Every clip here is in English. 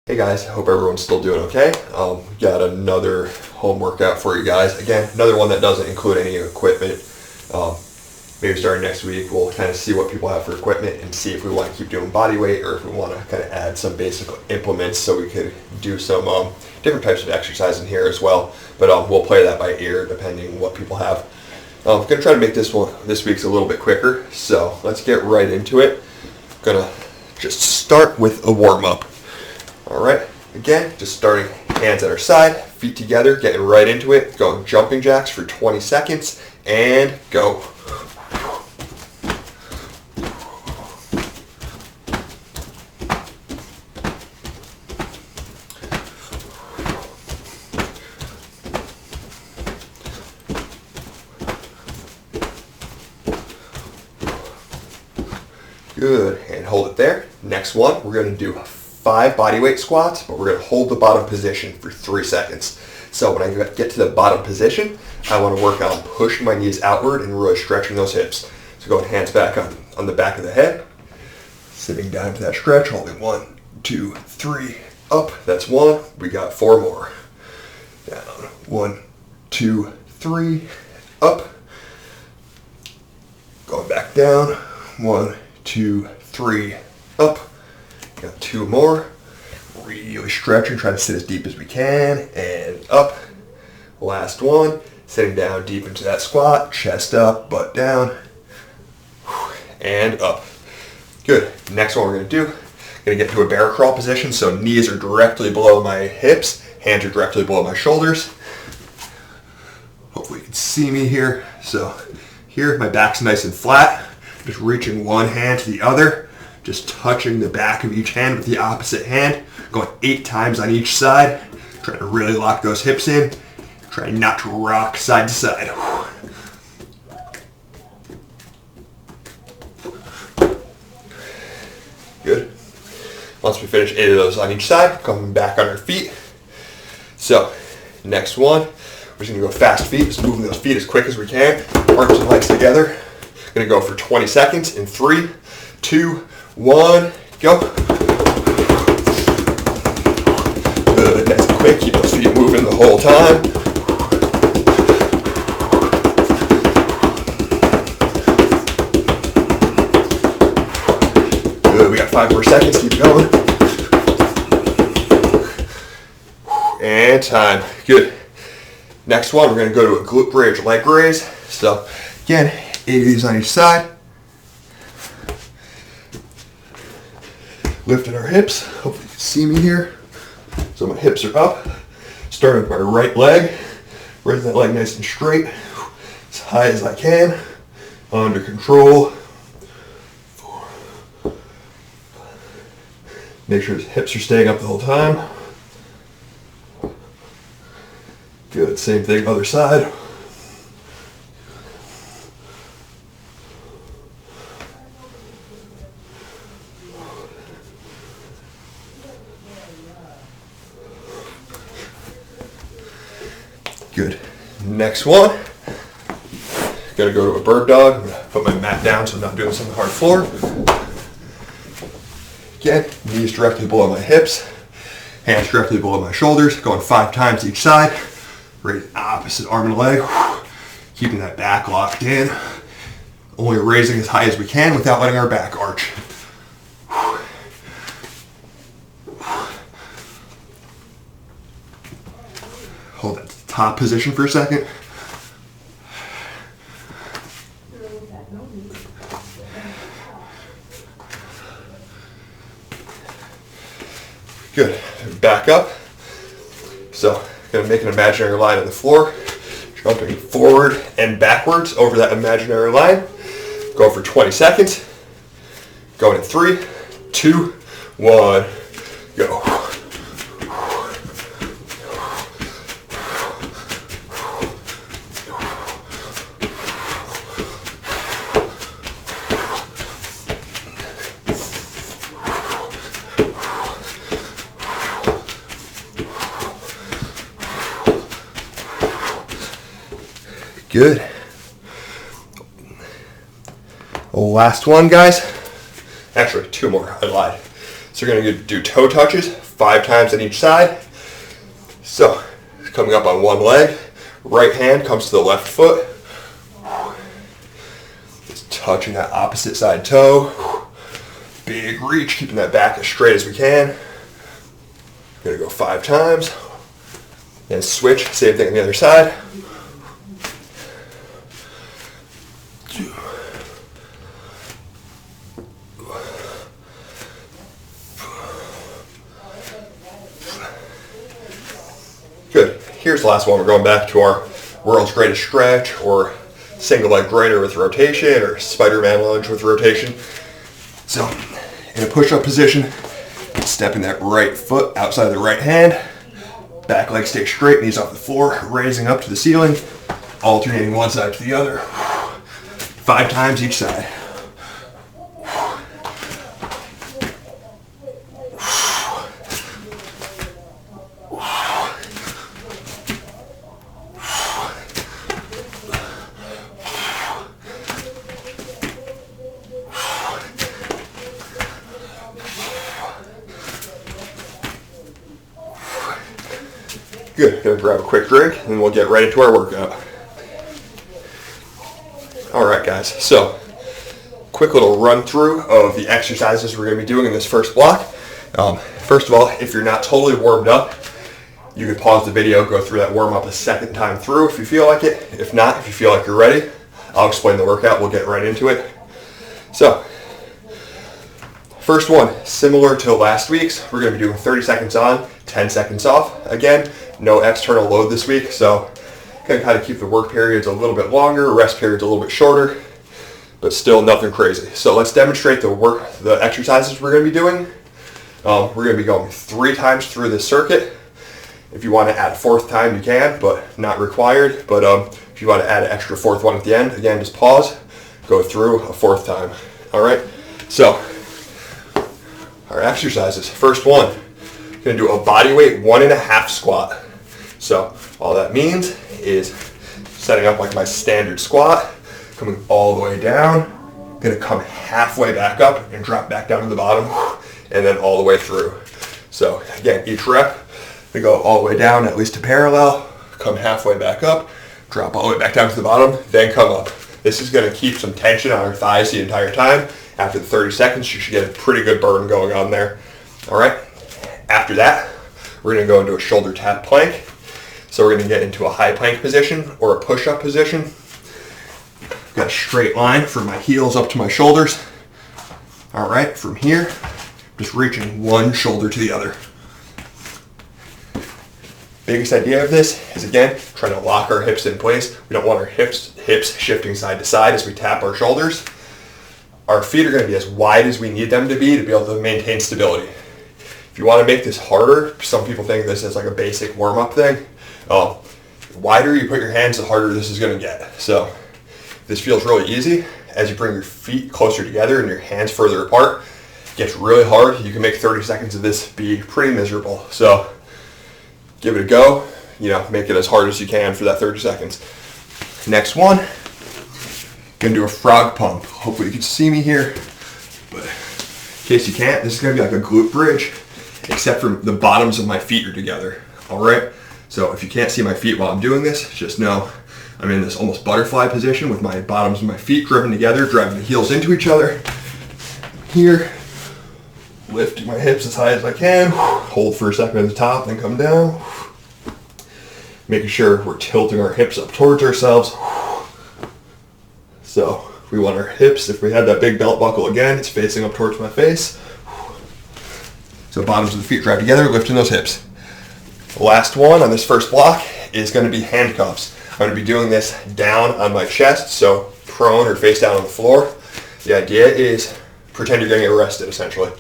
Hey guys, hope everyone's still doing okay. Got another home workout for you guys. Again, another one that doesn't include any equipment. Maybe starting next week, we'll kind of see what people have for equipment and see if we want to keep doing body weight or if we want to kind of add some basic implements so we could do some different types of exercise in here as well. But we'll play that by ear depending on what people have. I'm going to try to make this week's a little bit quicker, so let's get right into it. I'm going to just start with a warm-up. Alright, again, just starting hands at our side, feet together, getting right into it, going jumping jacks for 20 seconds, and go. Good, and hold it there. Next one, we're going to do 5 bodyweight squats, but we're going to hold the bottom position for 3 seconds. So when I get to the bottom position, I want to work on pushing my knees outward and really stretching those hips. So going hands back on the back of the head, sitting down to that stretch, holding 1, 2, 3, up. That's 1. We got 4 more. Down, 1, 2, 3, up. Going back down, 1, 2, 3, up. Got 2 more. Really stretching, trying to sit as deep as we can, and up. Last one, sitting down deep into that squat, chest up, butt down, and up. Good. Next one we're going to do, going to get into a bear crawl position, so knees are directly below my hips, hands are directly below my shoulders. Hopefully you can see me here. So here, my back's nice and flat, just reaching one hand to the other, just touching the back of each hand with the opposite hand, going 8 times on each side, trying to really lock those hips in, trying not to rock side to side. Good. Once we finish 8 of those on each side, coming back on our feet. So, next one, we're just going to go fast feet, just moving those feet as quick as we can, arms and legs together. Going to go for 20 seconds in 3, 2, 1, go. Good, nice and quick. Keep those feet moving the whole time. Good, we got 5 more seconds. Keep going. And time. Good. Next one, we're going to go to a glute bridge leg raise. So, again, 8 of these on each side. Lifting our hips. Hopefully you can see me here. So my hips are up. Starting with my right leg. Raise that leg nice and straight. As high as I can. Under control. 4. Make sure the hips are staying up the whole time. Good. Same thing, other side. Good. Next one. Gotta go to a bird dog. I'm gonna put my mat down so I'm not doing this on the hard floor. Again, knees directly below my hips, hands directly below my shoulders, going 5 times each side. Raise opposite arm and leg. Keeping that back locked in. Only raising as high as we can without letting our back arch. Hold that top position for a second. Good. Back up. So, going to make an imaginary line on the floor, jumping forward and backwards over that imaginary line. Go for 20 seconds. Going in 3, 2, 1, go. Good. Last one, guys. Actually, 2 more. I lied. So you're going to do toe touches 5 times on each side. So coming up on one leg, right hand comes to the left foot. Just touching that opposite side toe. Big reach, keeping that back as straight as we can. Gonna go 5 times. Then switch, same thing on the other side. Good. Here's the last one. We're going back to our world's greatest stretch, or single leg grinder with rotation, or Spider-Man lunge with rotation. So in a push-up position, stepping that right foot outside of the right hand, back leg stays straight, knees off the floor, raising up to the ceiling, alternating one side to the other, 5 times each side. Good, gonna grab a quick drink and we'll get right into our workout. Alright guys, so quick little run through of the exercises we're gonna be doing in this first block. First of all, if you're not totally warmed up, you could pause the video, go through that warm up a second time through if you feel like it. If not, if you feel like you're ready, I'll explain the workout, we'll get right into it. So, first one, similar to last week's, we're gonna be doing 30 seconds on, 10 seconds off. Again, no external load this week, so gonna kind of keep the work periods a little bit longer, rest periods a little bit shorter, but still nothing crazy. So let's demonstrate the exercises we're gonna be doing. We're gonna be going 3 times through this circuit. If you want to add a 4th time, you can, but not required. But if you want to add an extra 4th one at the end, again, just pause, go through a 4th time. All right, so our exercises. First one, gonna do a bodyweight 1.5 squat. So all that means is setting up like my standard squat, coming all the way down, gonna come halfway back up and drop back down to the bottom, and then all the way through. So again, each rep, we go all the way down at least to parallel, come halfway back up, drop all the way back down to the bottom, then come up. This is gonna keep some tension on our thighs the entire time. After the 30 seconds, you should get a pretty good burn going on there. All right, after that, we're gonna go into a shoulder tap plank. So we're gonna get into a high plank position or a push-up position. Got a straight line from my heels up to my shoulders. All right, from here, just reaching one shoulder to the other. Biggest idea of this is, again, trying to lock our hips in place. We don't want our hips shifting side to side as we tap our shoulders. Our feet are gonna be as wide as we need them to be able to maintain stability. If you wanna make this harder, some people think this is like a basic warm-up thing. The wider you put your hands, the harder this is gonna get. So this feels really easy. As you bring your feet closer together and your hands further apart, it gets really hard. You can make 30 seconds of this be pretty miserable. So give it a go, make it as hard as you can for that 30 seconds. Next one, gonna do a frog pump. Hopefully you can see me here, but in case you can't, this is gonna be like a glute bridge, except for the bottoms of my feet are together, all right? So if you can't see my feet while I'm doing this, just know I'm in this almost butterfly position with my bottoms of my feet driven together, driving the heels into each other. Here, lifting my hips as high as I can, hold for a second at the top, then come down. Making sure we're tilting our hips up towards ourselves. So we want our hips, if we had that big belt buckle again, it's facing up towards my face. So bottoms of the feet drive together, lifting those hips. The last one on this first block is going to be handcuffs. I'm going to be doing this down on my chest, so prone or face down on the floor. The idea is pretend you're going to get arrested, essentially.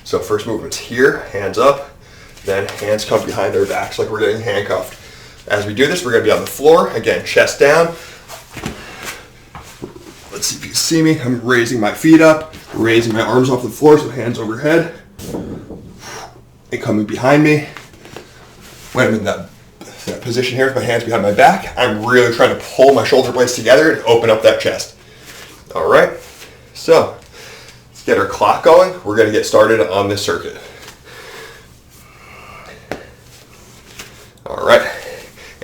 So first movement's here, hands up, then hands come behind our backs like we're getting handcuffed. As we do this, we're going to be on the floor, again, chest down. Let's see if you can see me. I'm raising my feet up, raising my arms off the floor, so hands overhead. And coming behind me. When I'm in that position here with my hands behind my back, I'm really trying to pull my shoulder blades together and open up that chest. All right, so let's get our clock going. We're going to get started on this circuit.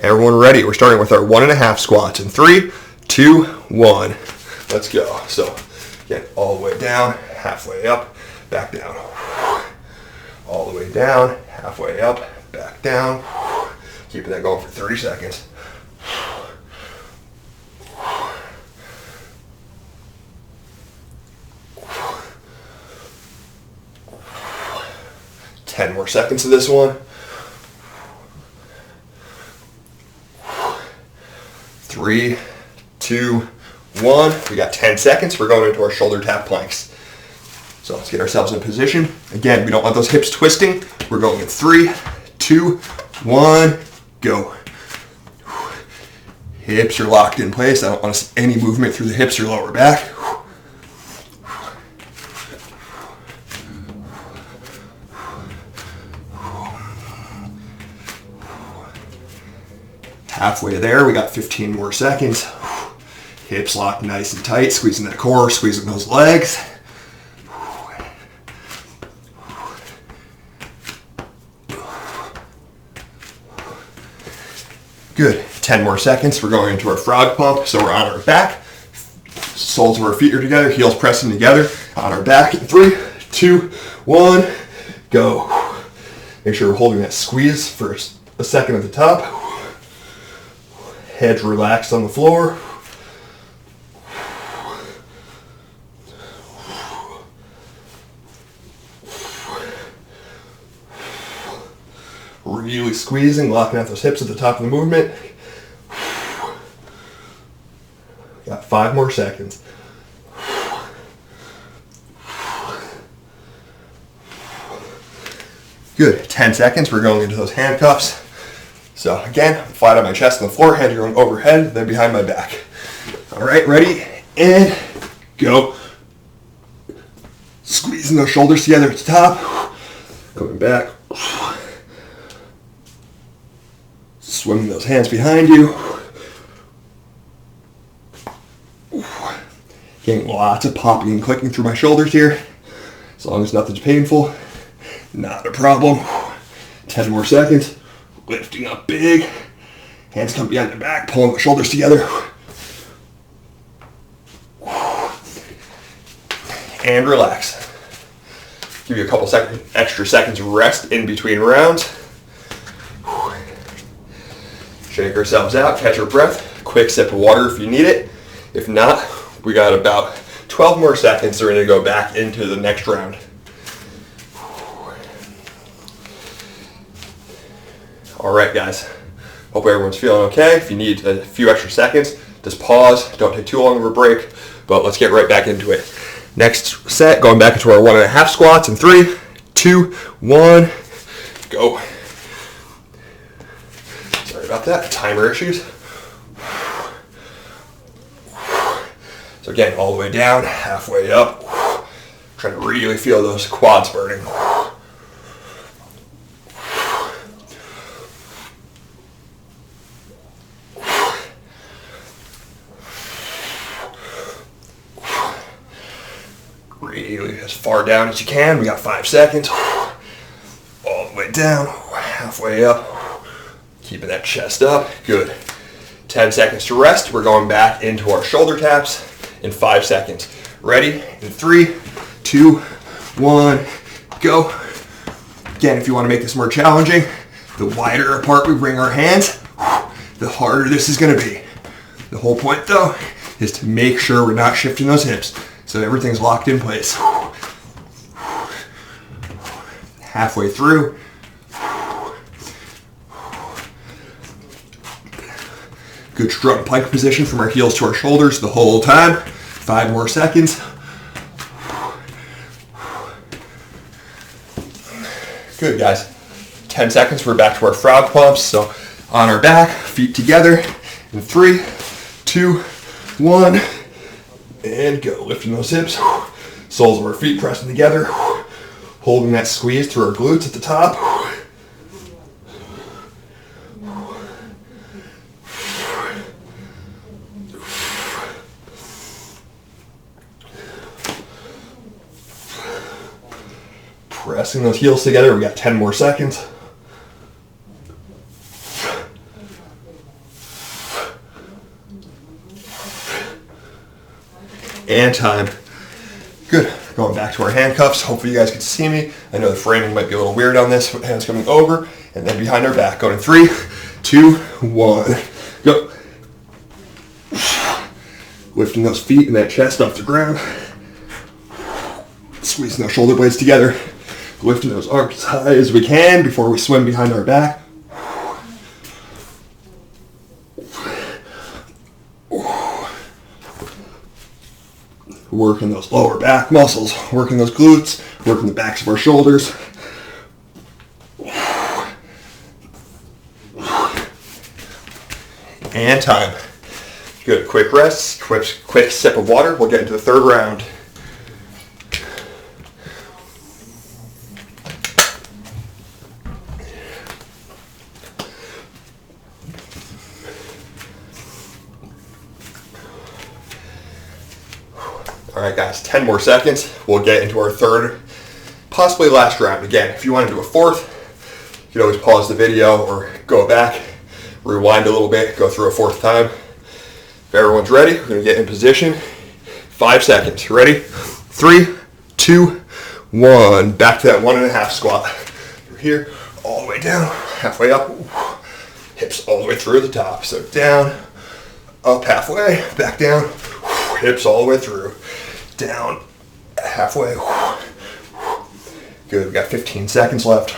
Everyone ready? We're starting with our 1.5 squats in 3, 2, 1. Let's go. So again, all the way down, halfway up, back down. All the way down, halfway up, back down. Keeping that going for 30 seconds. Ten more seconds of this one. 3, 2, 1. We got 10 seconds. We're going into our shoulder tap planks. So let's get ourselves in position. Again, we don't want those hips twisting. We're going in 3, 2, 1, go. Hips are locked in place. I don't want to see any movement through the hips or lower back. Halfway there, we got 15 more seconds. Hips locked nice and tight, squeezing that core, squeezing those legs. Good, 10 more seconds. We're going into our frog pump. So we're on our back, soles of our feet are together, heels pressing together, on our back in 3, 2, 1, go. Make sure we're holding that squeeze for a second at the top. Head relaxed on the floor. Really squeezing, locking out those hips at the top of the movement. Got 5 more seconds. Good, 10 seconds. We're going into those handcuffs. So again, flat on my chest on the floor, hands are going overhead, then behind my back. All right, ready? And go. Squeezing those shoulders together at the top. Coming back. Swimming those hands behind you. Getting lots of popping and clicking through my shoulders here. As long as nothing's painful, not a problem. 10 more seconds. Lifting up big. Hands come behind the back, pulling the shoulders together. And relax. Give you a couple extra seconds rest in between rounds. Shake ourselves out, catch our breath. Quick sip of water if you need it. If not, we got about 12 more seconds. We're going to go back into the next round. All right, guys. Hope everyone's feeling okay. If you need a few extra seconds, just pause. Don't take too long of a break, but let's get right back into it. Next set, going back into our 1.5 squats in 3, 2, 1, go. Sorry about that, timer issues. So again, all the way down, halfway up. Trying to really feel those quads burning. Really as far down as you can. We got 5 seconds. All the way down, halfway up. Keeping that chest up. Good. 10 seconds to rest. We're going back into our shoulder taps in 5 seconds. Ready? In 3, 2, 1, go. Again, if you want to make this more challenging, the wider apart we bring our hands, the harder this is going to be. The whole point, though, is to make sure we're not shifting those hips. So everything's locked in place. Halfway through. Good strong plank position from our heels to our shoulders the whole time. 5 more seconds. Good, guys. 10 seconds, we're back to our frog pumps. So on our back, feet together. In 3, 2, 1. And go, lifting those hips, soles of our feet pressing together, holding that squeeze through our glutes at the top. Pressing those heels together, we got 10 more seconds. And time. Good. Going back to our handcuffs. Hopefully you guys can see me. I know the framing might be a little weird on this. Hands coming over and then behind our back. Going in 3, 2, 1. Go. Lifting those feet and that chest off the ground. Squeezing those shoulder blades together. Lifting those arms as high as we can before we swim behind our back. Working those lower back muscles, working those glutes, working the backs of our shoulders. And time. Good, quick rest, quick sip of water. We'll get into the third round. All right, guys, 10 more seconds. We'll get into our third, possibly last round. Again, if you want to do a fourth, you can always pause the video or go back, rewind a little bit, go through a fourth time. If everyone's ready, we're going to get in position. 5 seconds. Ready? 3, 2, 1. Back to that 1.5 squat. You're here, all the way down, halfway up. Hips all the way through the top. So down, up halfway, back down, hips all the way through. Down, halfway. Good, we got 15 seconds left.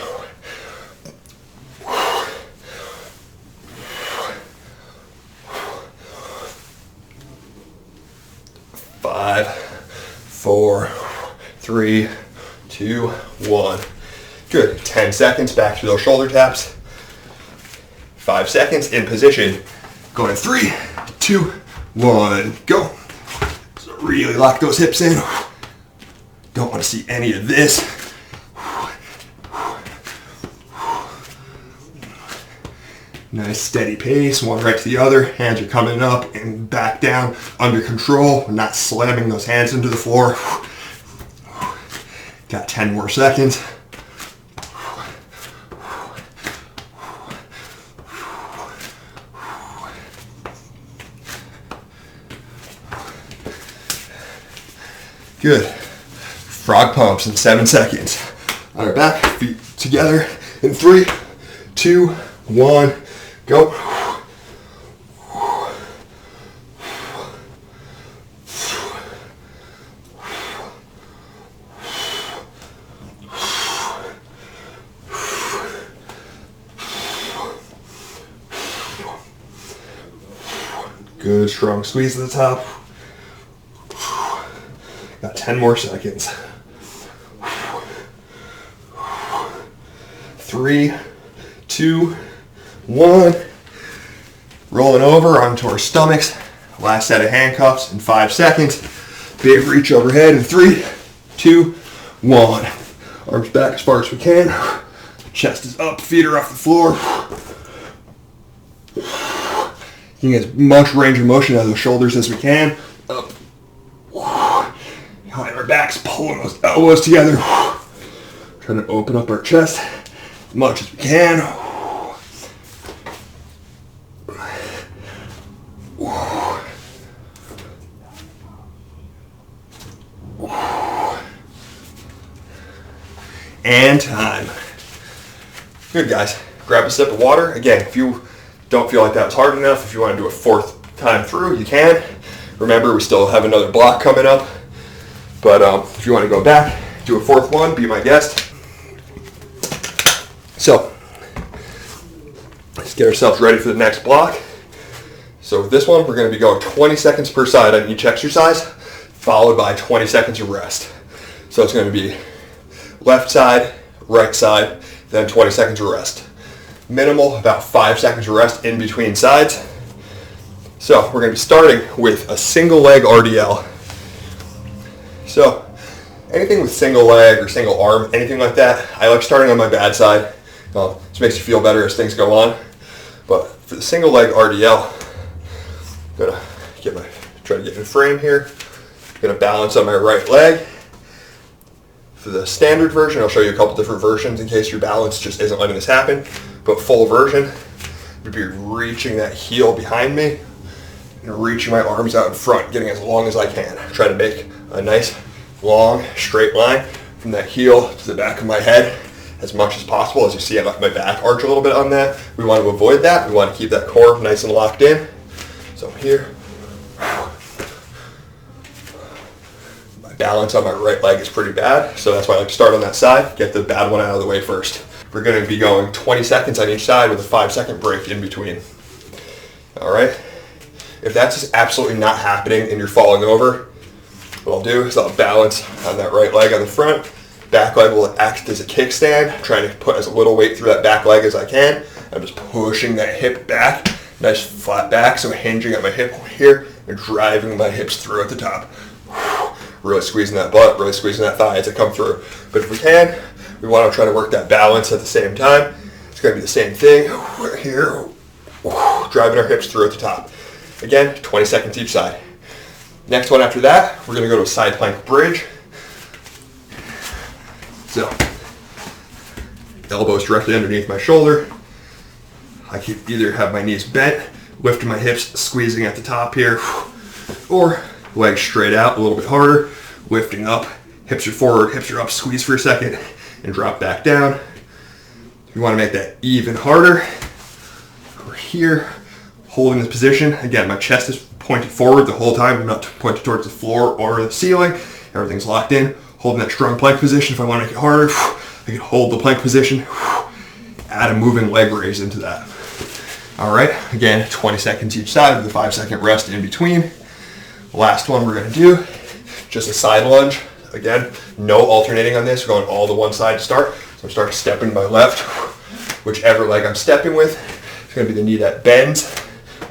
5, 4, 3, 2, 1. Good, 10 seconds, back to those shoulder taps. 5 seconds, in position. Going in 3, 2, 1, go. Really lock those hips in. Don't want to see any of this. Nice steady pace, one right to the other. Hands are coming up and back down under control. We're not slamming those hands into the floor. Got 10 more seconds. Good. Frog pumps in 7 seconds. On our back, feet together in 3, 2, 1, go. Good, strong squeeze at the top. Got 10 more seconds. 3, 2, 1. Rolling over onto our stomachs. Last set of handcuffs in 5 seconds. Big reach overhead in 3, 2, 1. Arms back as far as we can. Chest is up, feet are off the floor. You can get as much range of motion out of those shoulders as we can. Up. Behind our backs, pulling those elbows together. Trying to open up our chest as much as we can. And time. Good, guys. Grab a sip of water. Again, if you don't feel like that was hard enough, if you want to do a fourth time through, you can. Remember, we still have another block coming up. But if you want to go back, do a fourth one, be my guest. So, let's get ourselves ready for the next block. So with this one, we're going to be going 20 seconds per side on each exercise, followed by 20 seconds of rest. So it's going to be left side, right side, then 20 seconds of rest. Minimal, about 5 seconds of rest in between sides. So we're going to be starting with a single leg RDL. So anything with single leg or single arm, anything like that, I like starting on my bad side. This makes you feel better as things go on. But for the single leg RDL, I'm gonna try to get in frame here. I'm gonna balance on my right leg. For the standard version, I'll show you a couple different versions in case your balance just isn't letting this happen. But full version would be reaching that heel behind me, and reaching my arms out in front, getting as long as I can. Try to make a nice, long, straight line from that heel to the back of my head as much as possible. As you see, I left my back arch a little bit on that. We want to avoid that. We want to keep that core nice and locked in. So here. My balance on my right leg is pretty bad, so that's why I like to start on that side, get the bad one out of the way first. We're going to be going 20 seconds on each side with a 5-second break in between. All right? If that's just absolutely not happening and you're falling over, what I'll do is I'll balance on that right leg on the front. Back leg will act as a kickstand. I'm trying to put as little weight through that back leg as I can. I'm just pushing that hip back, nice flat back, so hinging at my hip here and driving my hips through at the top. Really squeezing that butt, really squeezing that thigh as I come through. But if we can, we want to try to work that balance at the same time. It's going to be the same thing. We're here, driving our hips through at the top. Again, 20 seconds each side. Next one after that, we're going to go to a side plank bridge. So, elbows directly underneath my shoulder. I can either have my knees bent, lifting my hips, squeezing at the top here, or legs straight out a little bit harder, lifting up, hips are forward, hips are up, squeeze for a second, and drop back down. You want to make that even harder. We're here, holding this position. Again, my chest is pointed forward the whole time. I'm not pointed towards the floor or the ceiling. Everything's locked in. Holding that strong plank position. If I want to make it harder, I can hold the plank position. Add a moving leg raise into that. All right, again, 20 seconds each side with a 5-second rest in between. Last one we're going to do, just a side lunge. Again, no alternating on this. We're going all to one side to start. So I'm starting stepping my left. Whichever leg I'm stepping with, it's going to be the knee that bends.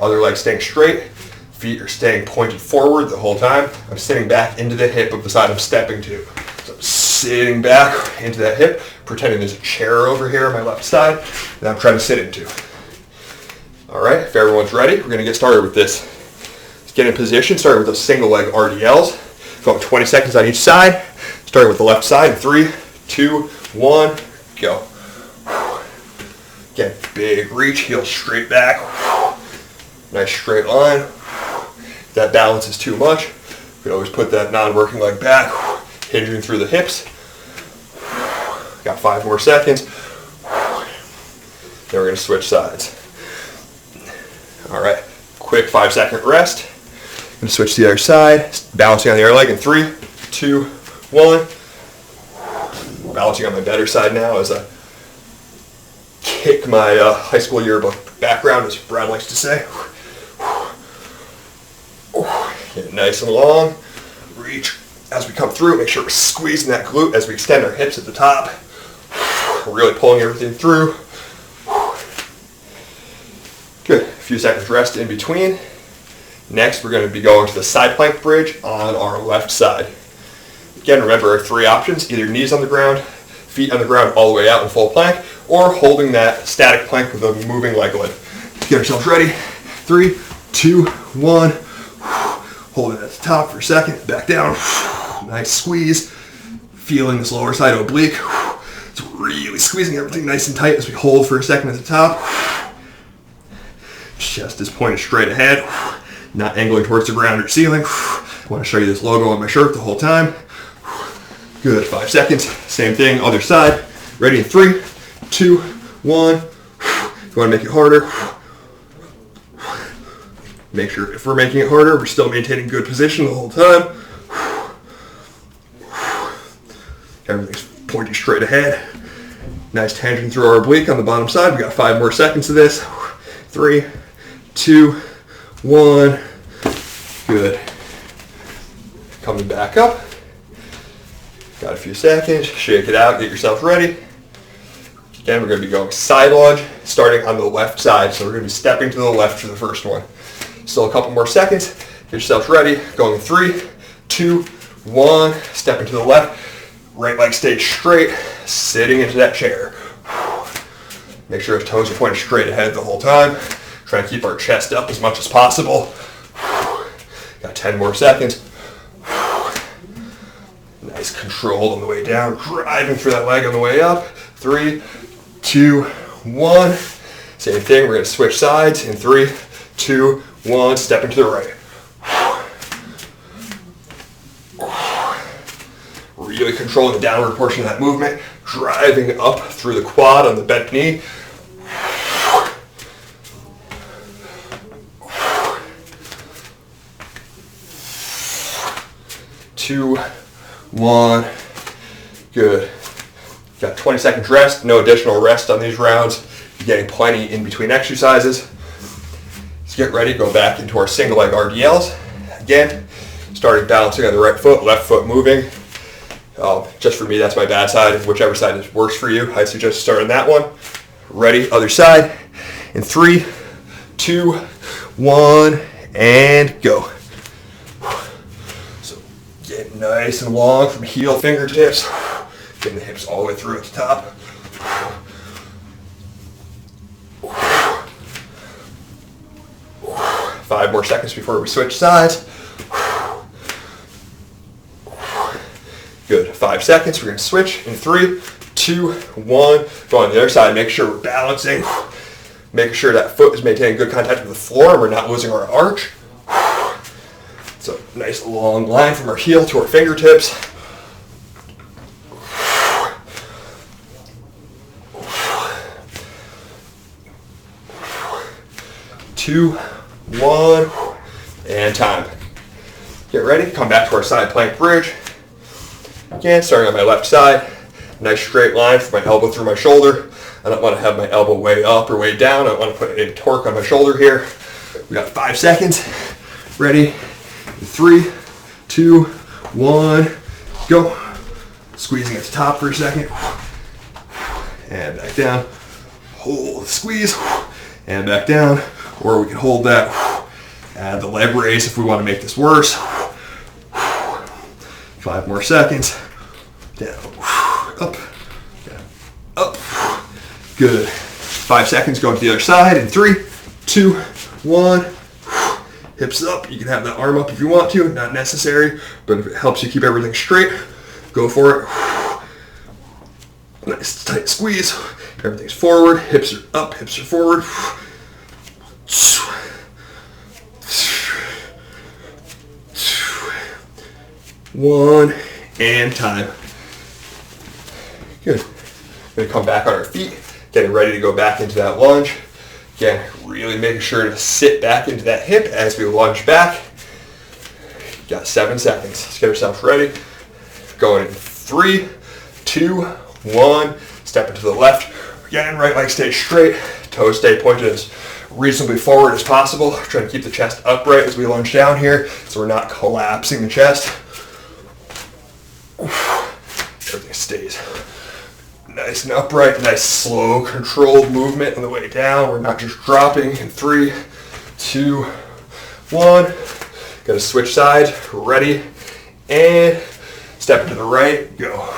Other leg staying straight. Feet are staying pointed forward the whole time. I'm sitting back into the hip of the side I'm stepping to. So I'm sitting back into that hip, pretending there's a chair over here on my left side that I'm trying to sit into. All right, if everyone's ready, we're going to get started with this. Let's get in position, starting with those single leg RDLs. Going 20 seconds on each side, starting with the left side. 3, 2, 1, go. Again, big reach, heel straight back. Nice straight line. If that balance is too much, we can always put that non-working leg back, hinging through the hips. Got 5 more seconds. Then we're going to switch sides. All right, quick 5-second rest. I'm going to switch to the other side, balancing on the other leg in 3, 2, 1. Balancing on my better side now as I kick my high school yearbook background, as Brad likes to say. Get nice and long. Reach as we come through. Make sure we're squeezing that glute as we extend our hips at the top. We're really pulling everything through. Good. A few seconds rest in between. Next, we're going to be going to the side plank bridge on our left side. Again, remember our 3 options: either knees on the ground, feet on the ground all the way out in full plank, or holding that static plank with a moving leg lift. Let's get ourselves ready. 3, 2, 1. Hold it at the top for a second. Back down. Nice squeeze. Feeling this lower side oblique. It's really squeezing everything nice and tight as we hold for a second at the top. Chest is pointed straight ahead, not angling towards the ground or ceiling. I want to show you this logo on my shirt the whole time. Good, 5 seconds. Same thing, other side. Ready in 3, 2, 1. If you want to make it harder, make sure if we're making it harder, we're still maintaining good position the whole time. Everything's pointing straight ahead. Nice tension through our oblique on the bottom side. We got 5 more seconds of this. 3, 2, 1. Good. Coming back up. Got a few seconds. Shake it out. Get yourself ready. Again, we're going to be going side lunge, starting on the left side. So we're going to be stepping to the left for the first one. Still a couple more seconds. Get yourselves ready. Going 3, 2, 1. Stepping to the left. Right leg stays straight. Sitting into that chair. Make sure our toes are pointed straight ahead the whole time. Try to keep our chest up as much as possible. Got 10 more seconds. Nice control on the way down. Driving through that leg on the way up. 3, 2, 1. Same thing. We're going to switch sides in 3, 2, 1, step into the right. Really controlling the downward portion of that movement, driving up through the quad on the bent knee. 2, 1, good. Got 20 seconds rest, no additional rest on these rounds. You're getting plenty in between exercises. Let's get ready, go back into our single leg RDLs. Again, starting balancing on the right foot, left foot moving. Just for me, that's my bad side. Whichever side works for you, I suggest starting that one. Ready, other side. In 3, 2, 1, and go. So get nice and long from heel fingertips. Getting the hips all the way through at the top. 5 more seconds before we switch sides. Good, 5 seconds. We're going to switch in 3, 2, 1. Go on the other side. Make sure we're balancing. Making sure that foot is maintaining good contact with the floor and we're not losing our arch. So nice long line from our heel to our fingertips. 2, 1, and time. Get ready. Come back to our side plank bridge. Again, starting on my left side, nice straight line from my elbow through my shoulder. I don't want to have my elbow way up or way down. I want to put a torque on my shoulder here. We got 5 seconds. Ready? 3, 2, 1, go. Squeezing at the top for a second. And back down. Hold, squeeze, and back down. Or we can hold that. Add the leg raise if we want to make this worse. 5 more seconds. Down, up, down, up. Good. 5 seconds, going to the other side in 3, 2, 1. Hips up. You can have that arm up if you want to, not necessary, but if it helps you keep everything straight, go for it. Nice tight squeeze. Everything's forward. Hips are up, hips are forward. 1, and time. Good. We're gonna come back on our feet, getting ready to go back into that lunge. Again, really making sure to sit back into that hip as we lunge back. Got 7 seconds. Let's get ourselves ready. Going in 3, 2, 1. Step into the left. Again, right leg stays straight. Toes stay pointed as reasonably forward as possible. Trying to keep the chest upright as we lunge down here so we're not collapsing the chest. Everything stays nice and upright. Nice slow controlled movement on the way down. We're not just dropping in 3, 2, 1. Got to switch sides. Ready, and step to the right. Go.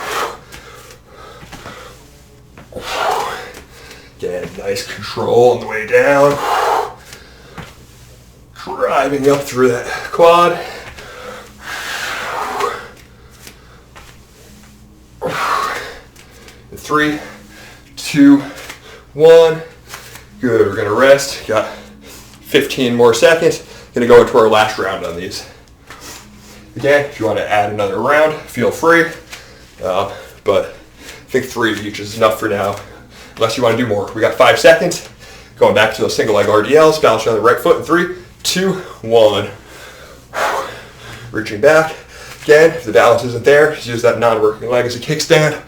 Get nice control on the way down. Driving up through that quad. 3, 2, 1. Good. We're gonna rest. Got 15 more seconds. Gonna go into our last round on these. Again, if you want to add another round, feel free. But I think 3 of each is enough for now, unless you want to do more. We got 5 seconds. Going back to those single leg RDLs. Balance on the right foot in 3, 2, 1. Reaching back. Again, if the balance isn't there, just use that non-working leg as a kickstand.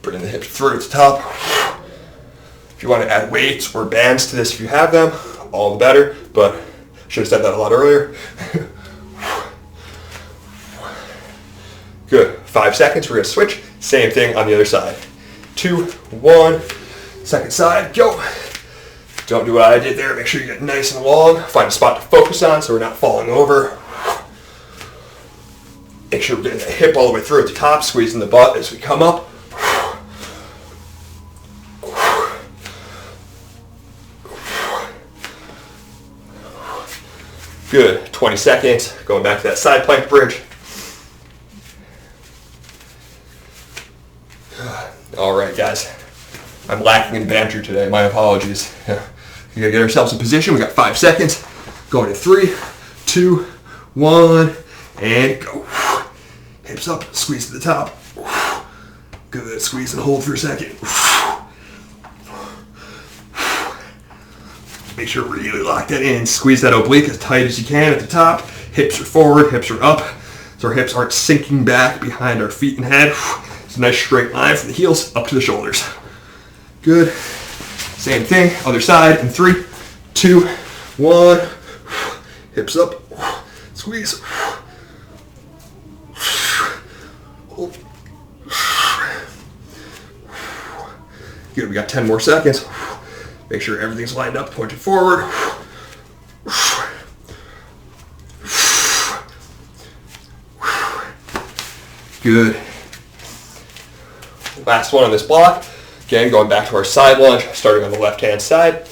Bring the hips through to the top. If you want to add weights or bands to this, if you have them, all the better, but I should have said that a lot earlier. Good. 5 seconds. We're going to switch. Same thing on the other side. 2, 1. Second side. Go. Don't do what I did there. Make sure you get nice and long. Find a spot to focus on so we're not falling over. Make sure we're getting the hip all the way through at the top, squeezing the butt as we come up. Good. 20 seconds. Going back to that side plank bridge. All right, guys. I'm lacking in banter today. My apologies. We gotta get ourselves in position. We got 5 seconds. Going in 3, 2, 1, and go. Hips up, squeeze to the top. Good, squeeze and hold for a second. Make sure really lock that in. Squeeze that oblique as tight as you can at the top. Hips are forward, hips are up. So our hips aren't sinking back behind our feet and head. It's a nice straight line from the heels up to the shoulders. Good. Same thing, other side in 3, 2, 1. Hips up. Squeeze. Hold. Good, we got 10 more seconds. Make sure everything's lined up, pointed forward. Good. Last one on this block. Again, going back to our side lunge, starting on the left-hand side.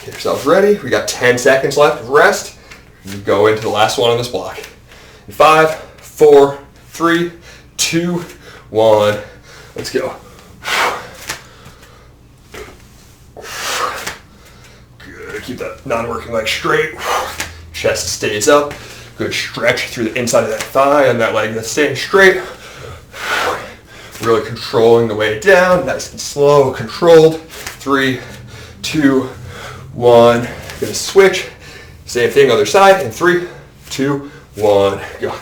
Get yourselves ready. We got 10 seconds left of rest. We go into the last one on this block. In 5, 4, 3, 2, 1. Let's go. Good. Keep that non-working leg straight. Chest stays up. Good stretch through the inside of that thigh and that leg that's staying straight. Really controlling the way down. Nice and slow, controlled. 3, 2, 1. Gonna switch. Same thing, other side. In 3, 2, 1. Go.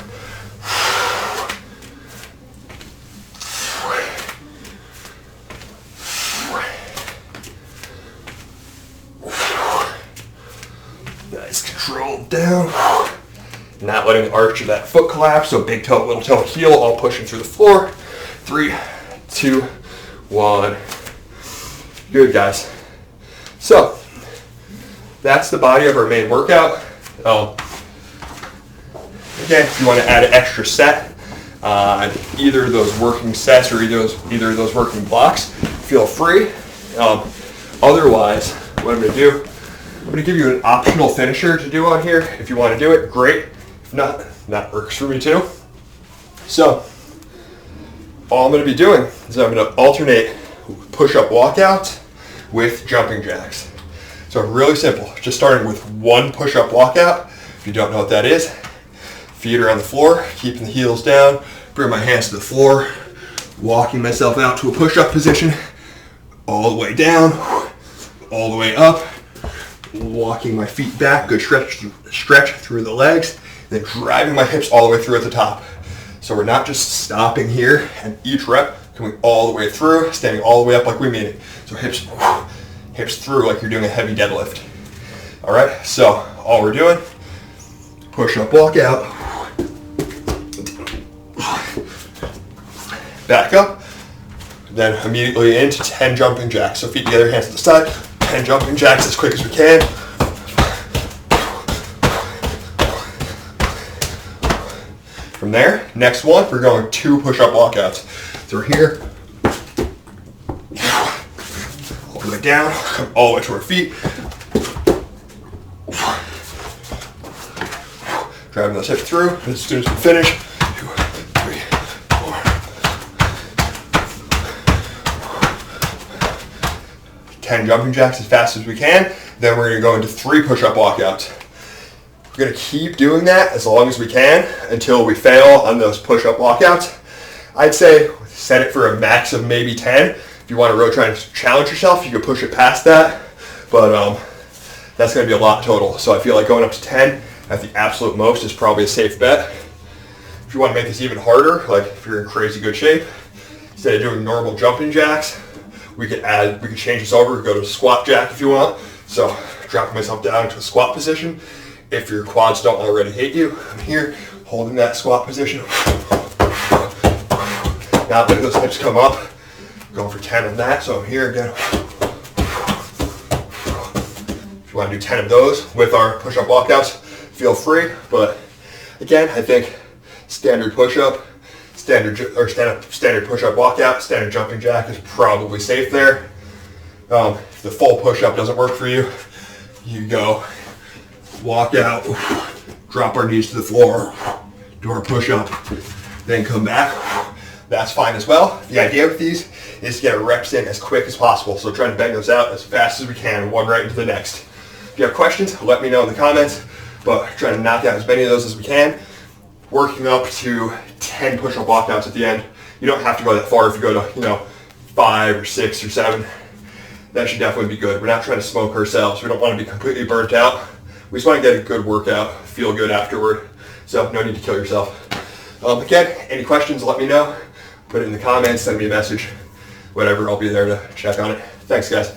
Nice, controlled down. Not letting the arch of that foot collapse, so big toe, little toe, heel, all pushing through the floor. 3, 2, 1. Good, guys. So, that's the body of our main workout. Again, if you want to add an extra set on either of those working sets or either of those working blocks, feel free. Otherwise, what I'm going to do, I'm going to give you an optional finisher to do on here. If you want to do it, great. If not, that works for me too. So, all I'm going to be doing is I'm going to alternate push-up walkout with jumping jacks. So really simple, just starting with one push-up walkout. If you don't know what that is, feet are on the floor, keeping the heels down, bring my hands to the floor, walking myself out to a push-up position, all the way down, all the way up, walking my feet back, good stretch through the legs, then driving my hips all the way through at the top. So we're not just stopping here, and each rep coming all the way through, standing all the way up like we mean it. So hips through like you're doing a heavy deadlift. All right, so all we're doing, push-up walkout, back up, then immediately into 10 jumping jacks. So feet together, hands to the side, 10 jumping jacks as quick as we can. From there, next one, we're going 2 push-up walkouts. So we're here, all the way down, come all the way to our feet. Driving those hips through, and as soon as we finish, 2, 3, 4. 10 jumping jacks as fast as we can. Then we're gonna go into 3 push-up walkouts. We're gonna keep doing that as long as we can until we fail on those push-up walkouts. I'd say set it for a max of maybe 10. If you want to really try and challenge yourself, you could push it past that, but that's gonna be a lot total. So I feel like going up to 10 at the absolute most is probably a safe bet. If you want to make this even harder, like if you're in crazy good shape, instead of doing normal jumping jacks, we could change this over, go to a squat jack if you want. So dropping myself down into a squat position. If your quads don't already hate you, I'm here holding that squat position. Now letting those hips come up, going for 10 of that. So I'm here again. If you want to do 10 of those with our push-up walkouts, feel free. But again, I think standard push-up, standard push-up walkout, standard jumping jack is probably safe there. If the full push-up doesn't work for you, you go walk out, drop our knees to the floor, do our push-up, then come back. That's fine as well. The idea with these is to get our reps in as quick as possible. So trying to bang those out as fast as we can, one right into the next. If you have questions, let me know in the comments, but try to knock out as many of those as we can. Working up to 10 push-up walkouts at the end. You don't have to go that far. If you go to, 5 or 6 or 7, that should definitely be good. We're not trying to smoke ourselves. We don't want to be completely burnt out. We just want to get a good workout, feel good afterward. So no need to kill yourself. Again, any questions, let me know. Put it in the comments, send me a message, whatever. I'll be there to check on it. Thanks, guys.